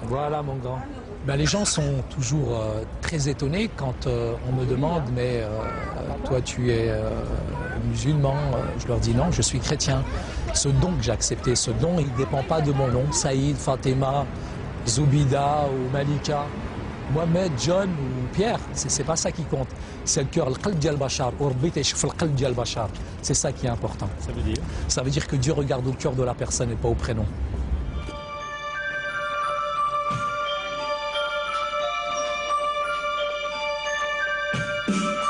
Voilà mon grand. Ben, les gens sont toujours très étonnés quand on me demande mais toi tu es musulman, je leur dis non, je suis chrétien. Ce don que j'ai accepté, ce don il ne dépend pas de mon nom, Saïd, Fatima, Zoubida ou Malika, Mohamed, John ou Pierre, c'est pas ça qui compte. C'est le cœur, le qalb diyal bachar, c'est ça qui est important. Ça veut dire? Ça veut dire que Dieu regarde au cœur de la personne et pas au prénom.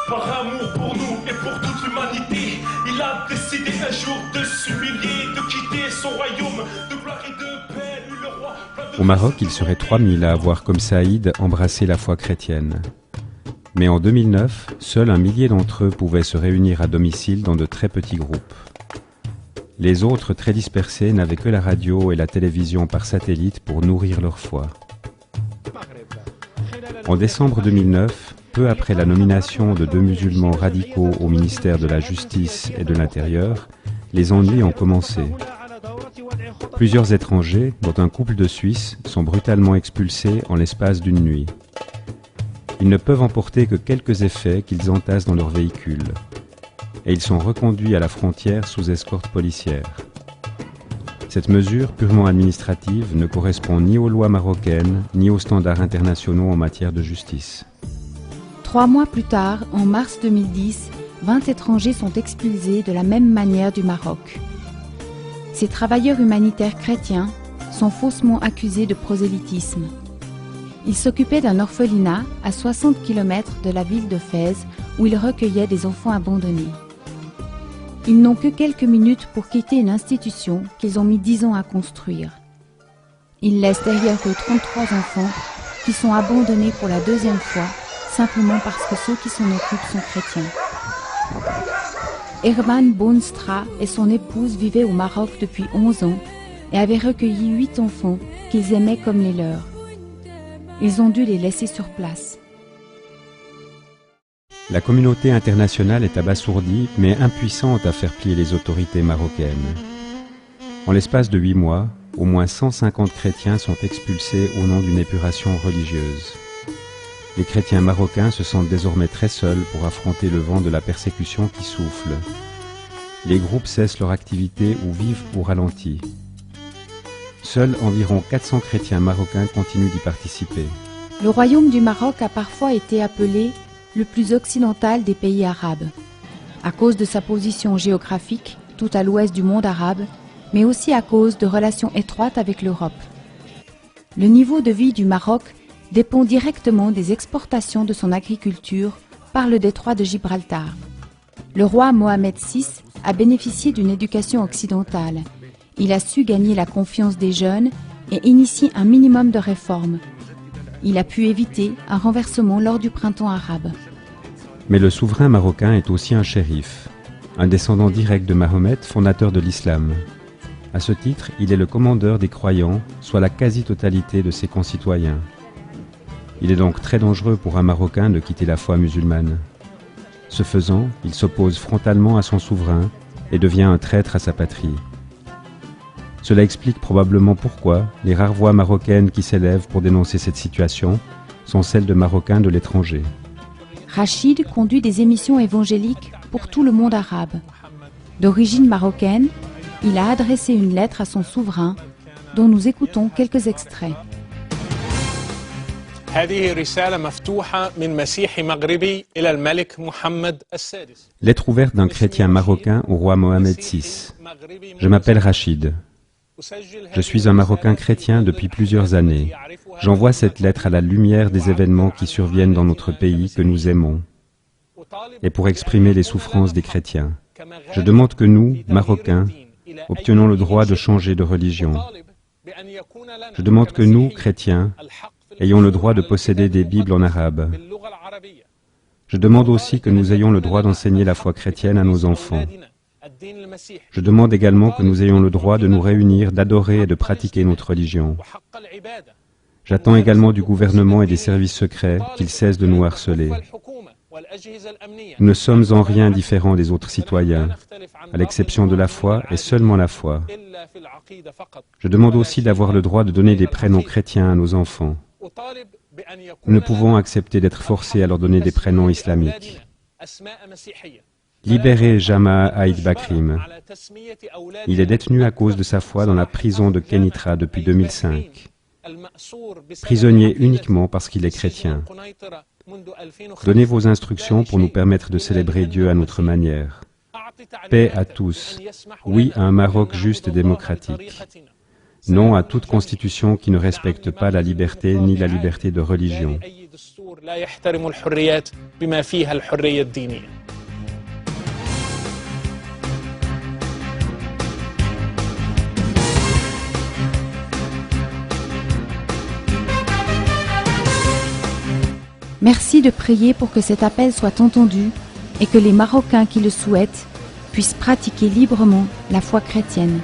Par amour pour nous et pour toute l'humanité, il a décidé un jour de s'humilier, de quitter son royaume, de gloire et de paix, lui le roi. Au Maroc, il serait 3000 à avoir, comme Saïd, embrassé la foi chrétienne. Mais en 2009, seul un millier d'entre eux pouvaient se réunir à domicile dans de très petits groupes. Les autres, très dispersés, n'avaient que la radio et la télévision par satellite pour nourrir leur foi. En décembre 2009, peu après la nomination de 2 musulmans radicaux au ministère de la Justice et de l'Intérieur, les ennuis ont commencé. Plusieurs étrangers, dont un couple de Suisses, sont brutalement expulsés en l'espace d'une nuit. Ils ne peuvent emporter que quelques effets qu'ils entassent dans leur véhicule. Et ils sont reconduits à la frontière sous escorte policière. Cette mesure purement administrative ne correspond ni aux lois marocaines, ni aux standards internationaux en matière de justice. 3 mois plus tard, en mars 2010, 20 étrangers sont expulsés de la même manière du Maroc. Ces travailleurs humanitaires chrétiens sont faussement accusés de prosélytisme. Ils s'occupaient d'un orphelinat à 60 km de la ville de Fès où ils recueillaient des enfants abandonnés. Ils n'ont que quelques minutes pour quitter une institution qu'ils ont mis 10 ans à construire. Ils laissent derrière eux 33 enfants qui sont abandonnés pour la 2e fois simplement parce que ceux qui s'en occupent sont chrétiens. Herman Boonstra et son épouse vivaient au Maroc depuis 11 ans et avaient recueilli 8 enfants qu'ils aimaient comme les leurs. Ils ont dû les laisser sur place. La communauté internationale est abasourdie, mais impuissante à faire plier les autorités marocaines. En l'espace de 8 mois, au moins 150 chrétiens sont expulsés au nom d'une épuration religieuse. Les chrétiens marocains se sentent désormais très seuls pour affronter le vent de la persécution qui souffle. Les groupes cessent leur activité ou vivent au ralenti. Seuls environ 400 chrétiens marocains continuent d'y participer. Le royaume du Maroc a parfois été appelé le plus occidental des pays arabes, à cause de sa position géographique tout à l'ouest du monde arabe, mais aussi à cause de relations étroites avec l'Europe. Le niveau de vie du Maroc dépend directement des exportations de son agriculture par le détroit de Gibraltar. Le roi Mohamed VI a bénéficié d'une éducation occidentale. Il a su gagner la confiance des jeunes et initier un minimum de réformes. Il a pu éviter un renversement lors du printemps arabe. Mais le souverain marocain est aussi un shérif, un descendant direct de Mahomet, fondateur de l'islam. À ce titre, il est le commandeur des croyants, soit la quasi-totalité de ses concitoyens. Il est donc très dangereux pour un Marocain de quitter la foi musulmane. Ce faisant, il s'oppose frontalement à son souverain et devient un traître à sa patrie. Cela explique probablement pourquoi les rares voix marocaines qui s'élèvent pour dénoncer cette situation sont celles de Marocains de l'étranger. Rachid conduit des émissions évangéliques pour tout le monde arabe. D'origine marocaine, il a adressé une lettre à son souverain, dont nous écoutons quelques extraits. Lettre ouverte d'un chrétien marocain au roi Mohamed VI. Je m'appelle Rachid. Je suis un Marocain chrétien depuis plusieurs années. J'envoie cette lettre à la lumière des événements qui surviennent dans notre pays que nous aimons, et pour exprimer les souffrances des chrétiens. Je demande que nous, Marocains, obtenons le droit de changer de religion. Je demande que nous, chrétiens, ayons le droit de posséder des Bibles en arabe. Je demande aussi que nous ayons le droit d'enseigner la foi chrétienne à nos enfants. Je demande également que nous ayons le droit de nous réunir, d'adorer et de pratiquer notre religion. J'attends également du gouvernement et des services secrets qu'ils cessent de nous harceler. Nous ne sommes en rien différents des autres citoyens, à l'exception de la foi et seulement la foi. Je demande aussi d'avoir le droit de donner des prénoms chrétiens à nos enfants. Nous ne pouvons accepter d'être forcés à leur donner des prénoms islamiques. Libérez Jama Aïd Bakrim. Il est détenu à cause de sa foi dans la prison de Kenitra depuis 2005. Prisonnier uniquement parce qu'il est chrétien. Donnez vos instructions pour nous permettre de célébrer Dieu à notre manière. Paix à tous. Oui à un Maroc juste et démocratique. Non à toute constitution qui ne respecte pas la liberté ni la liberté de religion. Merci de prier pour que cet appel soit entendu et que les Marocains qui le souhaitent puissent pratiquer librement la foi chrétienne.